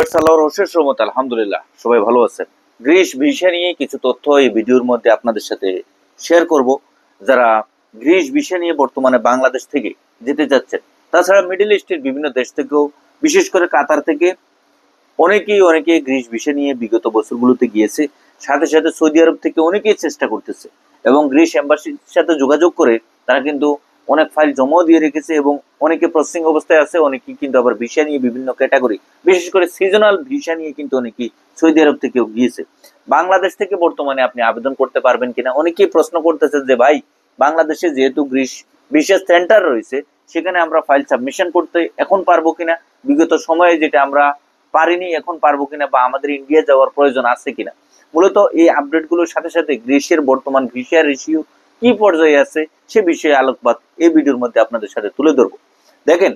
Viewers, আল্লাহর অশেষ রহমত, আলহামদুলিল্লাহ সবাই ভালো আছেন। গ্রিস ভিসা নিয়ে কিছু তথ্য এই ভিডিওর মধ্যে আপনাদের সাথে শেয়ার করব। যারা গ্রিস ভিসা নিয়ে বর্তমানে বাংলাদেশ থেকে যেতে যাচ্ছেন, তাছাড়া মিডল ইস্টের বিভিন্ন দেশ থেকেও, বিশেষ করে কাতার থেকে অনেকেই গ্রিস ভিসা নিয়ে বিগত বছরগুলোতে গিয়েছে। সাথে সাথে সৌদি আরব থেকে অনেকেই চেষ্টা করতেছে এবং গ্রিস এম্বাসির সাথে যোগাযোগ করে তারা কিন্তু অনেক ফাইল জমাও দিয়ে রেখেছে এবং অনেকে প্রসেসিং অবস্থায় আছে। অনেকেই কিন্তু আবার ভিসা নিয়ে বিভিন্ন ক্যাটাগরি, বিশেষ করে সিজনাল ভিসা নিয়ে কিন্তু অনেকেই সৌদি আরব থেকেও গিয়েছে। বাংলাদেশ থেকে বর্তমানে আপনি আবেদন করতে পারবেন কিনা অনেকেই প্রশ্ন করতেছে যে ভাই, বাংলাদেশে যেহেতু গ্রিস ভিসা সেন্টার রয়েছে, সেখানে আমরা ফাইল সাবমিশন করতে এখন পারবো কিনা, বিগত সময়ে যেটা আমরা পারিনি এখন পারবো কিনা, বা আমাদের ইন্ডিয়া যাওয়ার প্রয়োজন আছে কিনা। মূলত এই আপডেটগুলোর সাথে সাথে গ্রিসের বর্তমান ভিসা রেশিও কি পর্যায়ে আছে সে বিষয়ে আলোকপাত এই ভিডিওর মধ্যে আপনাদের সাথে তুলে ধরবো। দেখেন,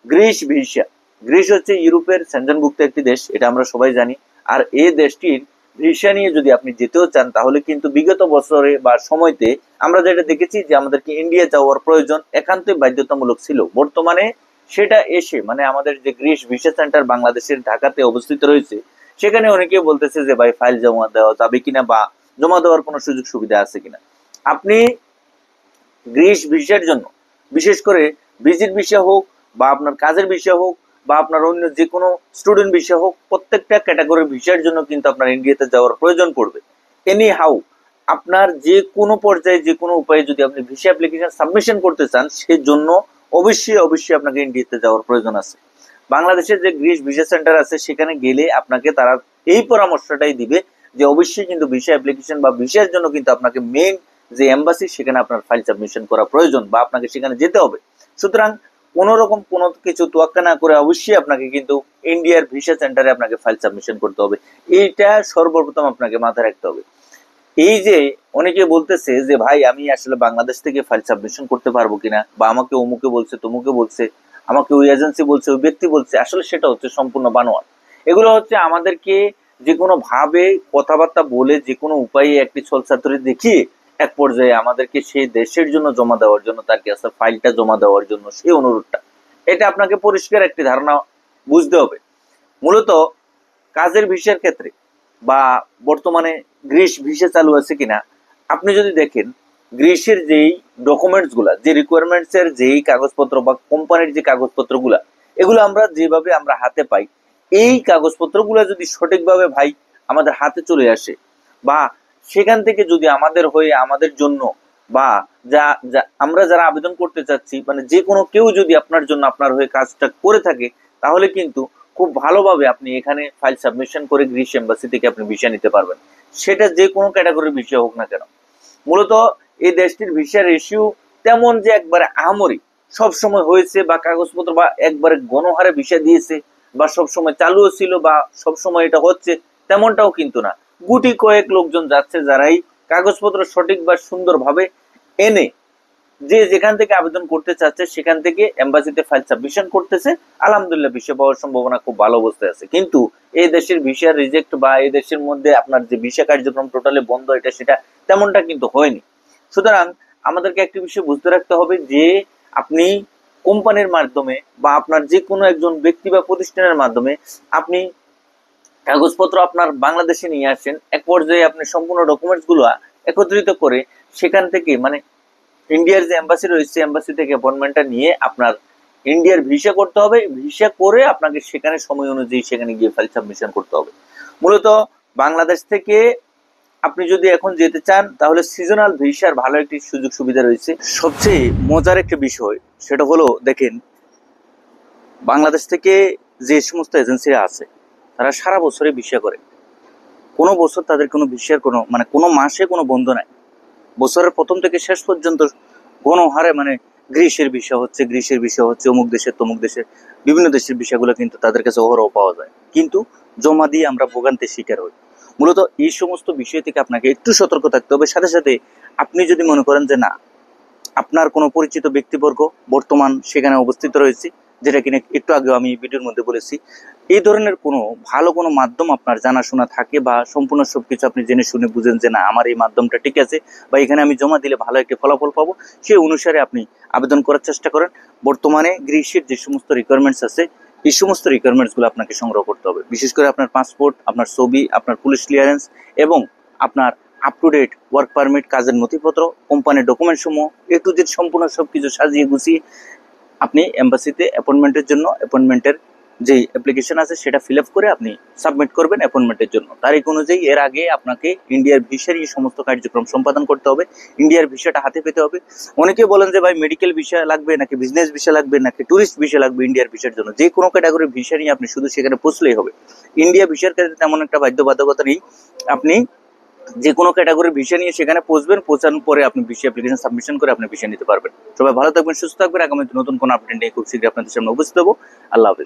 গ্রিস ভিসা, গ্রিস হচ্ছে ইউরোপের সেনজেনভুক্ত একটি দেশ, এটা আমরা সবাই জানি। আর এই দেশটির ভিসা নিয়ে যদি আপনি যেতেও চান, তাহলে কিন্তু বিগত বছরে বা সময়তে আমরা যেটা দেখেছি যে আমাদেরকে ইন্ডিয়া যাওয়ার প্রয়োজন একান্তই বাধ্যতামূলক ছিল। বর্তমানে সেটা এসে মানে আমাদের যে গ্রিস ভিসা সেন্টার বাংলাদেশের ঢাকাতে অবস্থিত রয়েছে, সেখানে অনেকে বলতেছে যে ভাই ফাইল জমা দেওয়া যাবে কিনা বা জমা দেওয়ার কোনো সুযোগ সুবিধা আছে কিনা। আপনি গ্রিস ভিসার জন্য, বিশেষ করে ভিজিট ভিসা হোক বা আপনার কাজের ভিসা হোক বা আপনার অন্য যে কোনো স্টুডেন্ট ভিসা হোক, প্রত্যেকটা ক্যাটাগরির ভিসার জন্য কিন্তু আপনার ইন্ডিয়াতে যাওয়ার প্রয়োজন পড়বে। এনি হাউ আপনার যে কোনো পর্যায়ে যে কোনো উপায়ে যদি আপনি ভিসা অ্যাপ্লিকেশন সাবমিশন করতে চান, সেজন্য অবশ্যই আপনাকে ইন্ডিয়াতে যাওয়ার প্রয়োজন আছে। বাংলাদেশের যে গ্রিস ভিসা সেন্টার আছে, সেখানে গেলে আপনাকে তারা এই পরামর্শটাই দিবে যে অবশ্যই কিন্তু ভিসা অ্যাপ্লিকেশন বা ভিসার জন্য কিন্তু আপনাকে মেইন যে এম্বাসি, সেখানে আপনার ফাইল সাবমিশন করা প্রয়োজন বা আপনাকে সেখানে যেতে হবে। সুতরাং কোনো রকম কোনো কিছু তোয়াক্কা না করে অবশ্যই আপনাকে কিন্তু ইন্ডিয়ার ভিসা সেন্টারে আপনাকে ফাইল সাবমিশন করতে হবে। এইটা সর্বপ্রথম আপনাকে মাথায় রাখতে হবে। এই যে অনেকে বলতেছে যে ভাই, আমি আসলে বাংলাদেশ থেকে ফাইল সাবমিশন করতে পারবো কিনা, বা আমাকে অমুকে বলছে, তমুকে বলছে, আমাকে ওই এজেন্সি বলছে, ওই ব্যক্তি বলছে, আসলে সেটা হচ্ছে সম্পূর্ণ বানোয়াট। এগুলো হচ্ছে আমাদেরকে যে কোনো ভাবে কথাবার্তা বলে, যে কোনো উপায়ে একটি ছলচাতুরি দেখিয়ে এক পর্যায়ে আমাদেরকে সেই দেশের জন্য জমা দেওয়ার জন্য, তার কাছে ফাইলটা জমা দেওয়ার জন্য সেই অনুরোধটা, এটা আপনাকে পরিষ্কার একটি ধারণা বুঝতে হবে। মূলত কাজের ভিসার ক্ষেত্রে বা বর্তমানে গ্রিস ভিসা চালু আছে কিনা, আপনি যদি দেখেন গ্রিসের যেই ডকুমেন্টস গুলা, যে রিকোয়ারমেন্টস এর যেই কাগজপত্র বা কোম্পানির যে কাগজপত্র গুলা, এগুলো আমরা যেভাবে আমরা হাতে পাই, এই কাগজপত্র গুলা যদি সঠিকভাবে ভাই আমাদের হাতে চলে আসে, বা সেখান থেকে যদি আমাদের হয়ে আমাদের জন্য বা আমরা যারা আবেদন করতে চাচ্ছি, মানে যে কোনো কেউ যদি আপনার জন্য আপনার হয়ে কাজটা করে থাকে, তাহলে কিন্তু খুব ভালোভাবে আপনি এখানে ফাইল সাবমিশন করে গ্রিস এম্বাসি থেকে আপনি ভিসা নিতে পারবেন, সেটা যে কোনো ক্যাটাগরির ভিসা হোক না কেন। মূলত এই দেশটির ভিসা রেশিও তেমন যে একবারে আহামরি সবসময় হয়েছে বা কাগজপত্র বা একবারে গণহারে ভিসা দিয়েছে বা সবসময় চালুও ছিল বা সবসময় এটা হচ্ছে, তেমনটাও কিন্তু না। গুটি কয়েক লোকজন যাচ্ছে যারাই কাগজপত্র সঠিক বা সুন্দরভাবে এনে যে যেখান থেকে আবেদন করতে চাচ্ছে সেখান থেকে এম্বাসিতে ফাইল সাবমিশন করতেছে। আলহামদুলিল্লাহ ভিসা পাওয়ার সম্ভাবনা খুব ভালো অবস্থায় আছে। কিন্তু এই দেশের ভিসা রিজেক্ট বা এই দেশের মধ্যে আপনার যে ভিসা কার্যক্রম টোটালি বন্ধ, এটা সেটা তেমনটা কিন্তু হয়নি। সুতরাং আমাদেরকে একটি বিষয় বুঝতে রাখতে হবে যে আপনি কোম্পানির মাধ্যমে বা আপনার যে কোনো একজন ব্যক্তি বা প্রতিষ্ঠানের মাধ্যমে আপনি কাগজপত্র আপনার বাংলাদেশে নিয়ে আসেন, এক পর্যায়ে আপনি সম্পূর্ণ ডকুমেন্টস গুলো একত্রিত করে সেখান থেকে মানে ইন্ডিয়ার যে এম্বাসি রয়েছে, এম্বাসি থেকে অ্যাপয়েন্টমেন্টটা নিয়ে আপনার ইন্ডিয়ার ভিসা করতে হবে। ভিসা করে আপনাকে সেখানে সময় অনুযায়ী সেখানে গিয়ে ফাইল সাবমিশন করতে হবে। মূলত বাংলাদেশ থেকে আপনি যদি এখন যেতে চান, তাহলে সিজনাল ভিসার ভালো একটি সুযোগ সুবিধা রয়েছে। সবচেয়ে মজার একটা বিষয় সেটা হলো, দেখেন বাংলাদেশ থেকে যে সমস্ত এজেন্সিরা আছে, তারা সারা বছরে ভিসা করে। কোনো বছর তাদের কোনো ভিসার কোনো মাসে কোনো বন্ধ নাই। বছরের প্রথম থেকে শেষ পর্যন্ত গণহারে গ্রিসের ভিসা হচ্ছে অমুক দেশের তমুক দেশের বিভিন্ন দেশের ভিসাগুলো কিন্তু তাদের কাছে অহরহ পাওয়া যায়, কিন্তু জমা দিয়ে আমরা ভোগান্তির শিকার হই। মূলত এই সমস্ত বিষয় থেকে আপনাকে একটু সতর্ক থাকতে হবে। সাথে সাথে আপনি যদি মনে করেন যে না, আপনার কোনো পরিচিত ব্যক্তিবর্গ বর্তমান সেখানে অবস্থিত রয়েছে, যেটা কিনা একটু আগেও আমি ভিডিওর মধ্যে বলেছি, এই ধরনের কোনো ভালো কোনো মাধ্যম আপনার জানাশোনা থাকে বা সম্পূর্ণ সবকিছু আপনি জেনে শুনে বুঝেন যে না, আমার এই মাধ্যমটা ঠিক আছে বা এখানে আমি জমা দিলে ভালো একটি ফলাফল পাবো, সেই অনুসারে আপনি আবেদন করার চেষ্টা করেন। বর্তমানে গ্রিসের যে সমস্ত রিকোয়ারমেন্টস আছে, এই সমস্ত রিকোয়ারমেন্টসগুলো আপনাকে সংগ্রহ করতে হবে। বিশেষ করে আপনার পাসপোর্ট, আপনার ছবি, আপনার পুলিশ ক্লিয়ারেন্স এবং আপনার up to date work permit, কাজের নথিপত্র, কোম্পানির ডকুমেন্ট সমূহ এ টু জেড সম্পূর্ণ সবকিছু সাজিয়ে গুছিয়ে আপনি এম্বাসিতে অ্যাপয়েন্টমেন্টের জন্য অ্যাপয়েন্টমেন্টের যে অ্যাপ্লিকেশন আছে সেটা ফিল আপ করে আপনি সাবমিট করবেন অ্যাপয়েন্টমেন্টের জন্য। তারিখ অনুযায়ী এর আগে আপনাকে ইন্ডিয়ার ভিসার এই সমস্ত কার্যক্রম সম্পাদন করতে হবে, ইন্ডিয়ার ভিসাটা হাতে পেতে হবে। অনেকে বলেন যে ভাই মেডিকেল ভিসা লাগবে নাকি বিজনেস ভিসা লাগবে নাকি ট্যুরিস্ট ভিসা লাগবে ইন্ডিয়ার ভিসার জন্য। যে কোনো ক্যাটাগরির ভিসা নিয়ে আপনি শুধু সেখানে পৌঁছলেই হবে। ইন্ডিয়া ভিসার ক্ষেত্রে তেমন একটা বাধ্যবাধকতা নেই। আপনি যে কোনো ক্যাটাগরির ভিসা নিয়ে সেখানে পৌঁছানোর পরে আপনি ভিসা অ্যাপ্লিকেশন সাবমিশন করে আপনি ভিসা নিতে পারবেন। সবাই ভালো থাকবেন, সুস্থ থাকবেন। আগামীতে নতুন কোনো আপডেট নিয়ে খুব শীঘ্রই আপনাদের সামনে উপস্থিত হবো। আল্লাহ হাফেজ।